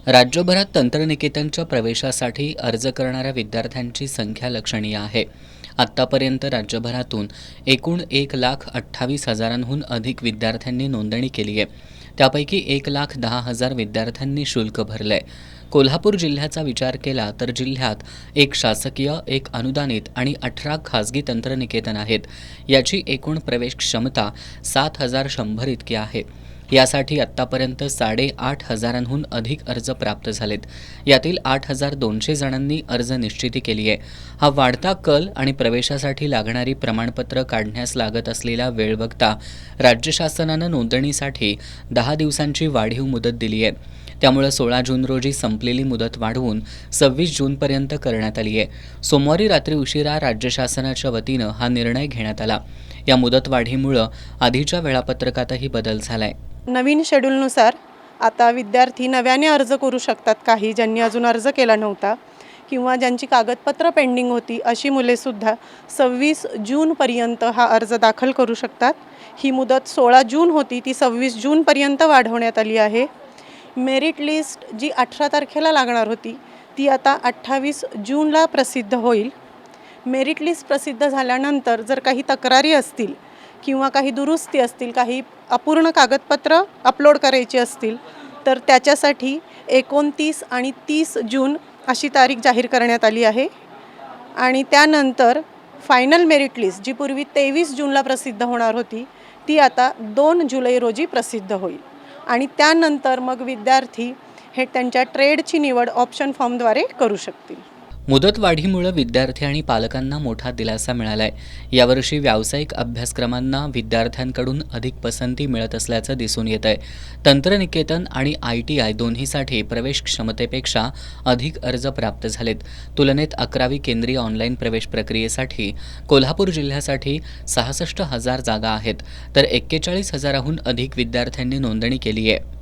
राज्यभरात तंत्रनिकेतनच्या प्रवेशासाठी अर्ज करणाऱ्या विद्यार्थ्यांची संख्या लक्षणीय आहे. आत्तापर्यंत राज्यभरातून एकूण 1,28,000हून अधिक विद्यार्थ्यांनी नोंदणी केली आहे. त्यापैकी 1,10,000 विद्यार्थ्यांनी शुल्क भरलंय. कोल्हापूर जिल्ह्याचा विचार केला तर जिल्ह्यात एक शासकीय, एक अनुदानित आणि 18 खासगी तंत्रनिकेतन आहेत. याची एकूण प्रवेश क्षमता 7,100 इतकी आहे. यासाठी आत्तापर्यंत 8,500हून अधिक अर्ज प्राप्त झालेत. यातील 8,200 जणांनी अर्ज निश्चिती केली आहे. हा वाढता कल आणि प्रवेशासाठी लागणारी प्रमाणपत्र काढण्यास लागत असलेला वेळ बघता राज्य शासनानं नोंदणीसाठी 10 दिवसांची वाढीव मुदत दिली आहे. त्यामुळे 16 जून रोजी संपलेली मुदत वाढवून 26 जूनपर्यंत करण्यात आली आहे. सोमवारी रात्री उशिरा राज्य शासनाच्या वतीनं हा निर्णय घेण्यात आला. या मुदतवाढीमुळे आधीच्या वेळापत्रकातही बदल झालाय. नवीन शेड्यूलनुसार आता विद्यार्थी नव्याने अर्ज करू शकतात. काही ज्यांनी अजून अर्ज केला नव्हता किंवा ज्यांची कागदपत्र पेंडिंग होती अशी मुलेसुद्धा 26 जूनपर्यंत हा अर्ज दाखल करू शकतात. ही मुदत 16 जून होती ती 26 जूनपर्यंत वाढवण्यात आली आहे. मेरिट लिस्ट जी 18 तारखेला लागणार होती ती आता 28 जूनला प्रसिद्ध होईल. मेरिट लिस्ट प्रसिद्ध झाल्यानंतर जर काही तक्रारी असतील किंवा काही दुरुस्ती असतील, काही अपूर्ण कागदपत्र अपलोड करायची असतील तर त्याच्यासाठी 29 आणि 30 जून अशी तारीख जाहीर करण्यात आली आहे. आणि त्यानंतर फायनल मेरिट लिस्ट जी पूर्वी 23 जूनला प्रसिद्ध होणार होती ती आता 2 जुलै रोजी प्रसिद्ध होईल. आणि त्यानंतर मग विद्यार्थी हे त्यांच्या ट्रेडची निवड ऑप्शन फॉर्मद्वारे करू शकतील. मुदतवाढीमुळे विद्यार्थी आणि पालकांना मोठा दिलासा मिळालाय. यावर्षी व्यावसायिक अभ्यासक्रमांना विद्यार्थ्यांकडून अधिक पसंती मिळत असल्याचं दिसून येत आहे. तंत्रनिकेतन आणि ITI दोन्हीसाठी प्रवेश क्षमतेपेक्षा अधिक अर्ज प्राप्त झालेत. तुलनेत 11वी केंद्रीय ऑनलाईन प्रवेश प्रक्रियेसाठी कोल्हापूर जिल्ह्यासाठी 66,000 जागा आहेत तर 41,000हून अधिक विद्यार्थ्यांनी नोंदणी केली आहे.